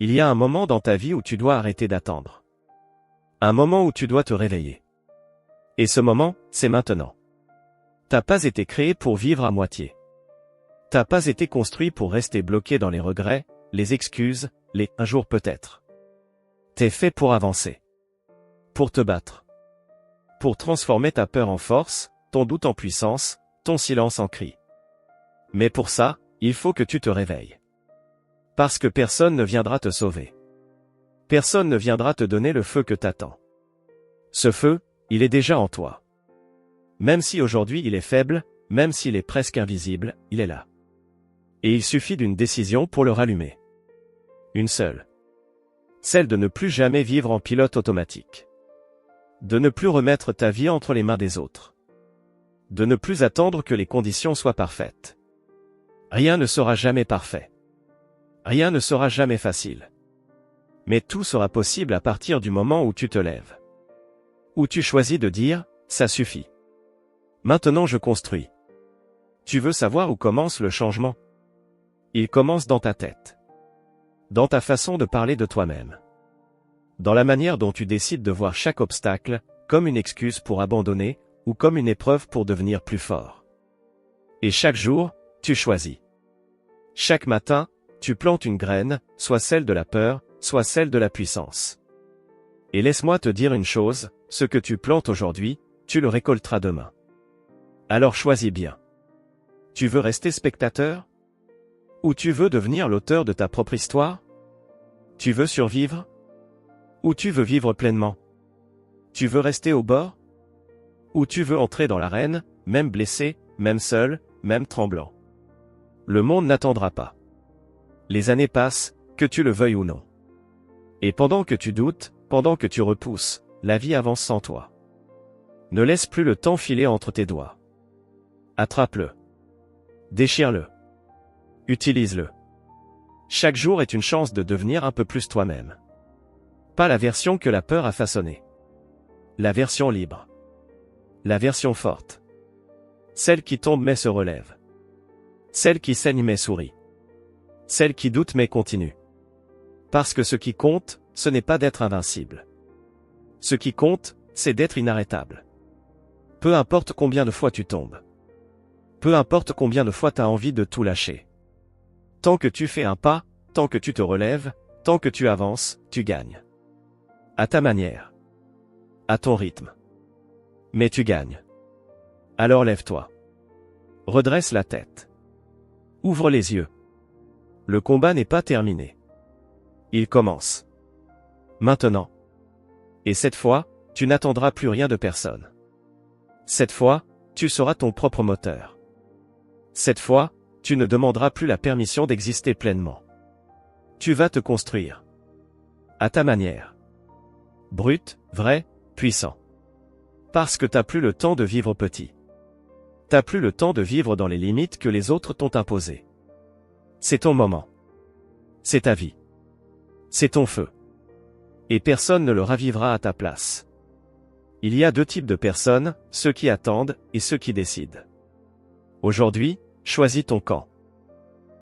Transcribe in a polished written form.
Il y a un moment dans ta vie où tu dois arrêter d'attendre. Un moment où tu dois te réveiller. Et ce moment, c'est maintenant. T'as pas été créé pour vivre à moitié. T'as pas été construit pour rester bloqué dans les regrets, les excuses, les « un jour peut-être ». T'es fait pour avancer. Pour te battre. Pour transformer ta peur en force, ton doute en puissance, ton silence en cri. Mais pour ça, il faut que tu te réveilles. Parce que personne ne viendra te sauver. Personne ne viendra te donner le feu que t'attends. Ce feu, il est déjà en toi. Même si aujourd'hui il est faible, même s'il est presque invisible, il est là. Et il suffit d'une décision pour le rallumer. Une seule. Celle de ne plus jamais vivre en pilote automatique. De ne plus remettre ta vie entre les mains des autres. De ne plus attendre que les conditions soient parfaites. Rien ne sera jamais parfait. Rien ne sera jamais facile. Mais tout sera possible à partir du moment où tu te lèves. Où tu choisis de dire, ça suffit. Maintenant je construis. Tu veux savoir où commence le changement? Il commence dans ta tête. Dans ta façon de parler de toi-même. Dans la manière dont tu décides de voir chaque obstacle, comme une excuse pour abandonner, ou comme une épreuve pour devenir plus fort. Et chaque jour, tu choisis. Chaque matin, tu plantes une graine, soit celle de la peur, soit celle de la puissance. Et laisse-moi te dire une chose, ce que tu plantes aujourd'hui, tu le récolteras demain. Alors choisis bien. Tu veux rester spectateur? Ou tu veux devenir l'auteur de ta propre histoire? Tu veux survivre? Ou tu veux vivre pleinement? Tu veux rester au bord? Ou tu veux entrer dans l'arène, même blessé, même seul, même tremblant? Le monde n'attendra pas. Les années passent, que tu le veuilles ou non. Et pendant que tu doutes, pendant que tu repousses, la vie avance sans toi. Ne laisse plus le temps filer entre tes doigts. Attrape-le. Déchire-le. Utilise-le. Chaque jour est une chance de devenir un peu plus toi-même. Pas la version que la peur a façonnée. La version libre. La version forte. Celle qui tombe mais se relève. Celle qui saigne mais sourit. Celle qui doute mais continue. Parce que ce qui compte, ce n'est pas d'être invincible. Ce qui compte, c'est d'être inarrêtable. Peu importe combien de fois tu tombes. Peu importe combien de fois tu as envie de tout lâcher. Tant que tu fais un pas, tant que tu te relèves, tant que tu avances, tu gagnes. À ta manière. À ton rythme. Mais tu gagnes. Alors lève-toi. Redresse la tête. Ouvre les yeux. Le combat n'est pas terminé. Il commence. Maintenant. Et cette fois, tu n'attendras plus rien de personne. Cette fois, tu seras ton propre moteur. Cette fois, tu ne demanderas plus la permission d'exister pleinement. Tu vas te construire. À ta manière. Brut, vrai, puissant. Parce que t'as plus le temps de vivre petit. T'as plus le temps de vivre dans les limites que les autres t'ont imposées. C'est ton moment. C'est ta vie. C'est ton feu. Et personne ne le ravivera à ta place. Il y a deux types de personnes, ceux qui attendent et ceux qui décident. Aujourd'hui, choisis ton camp.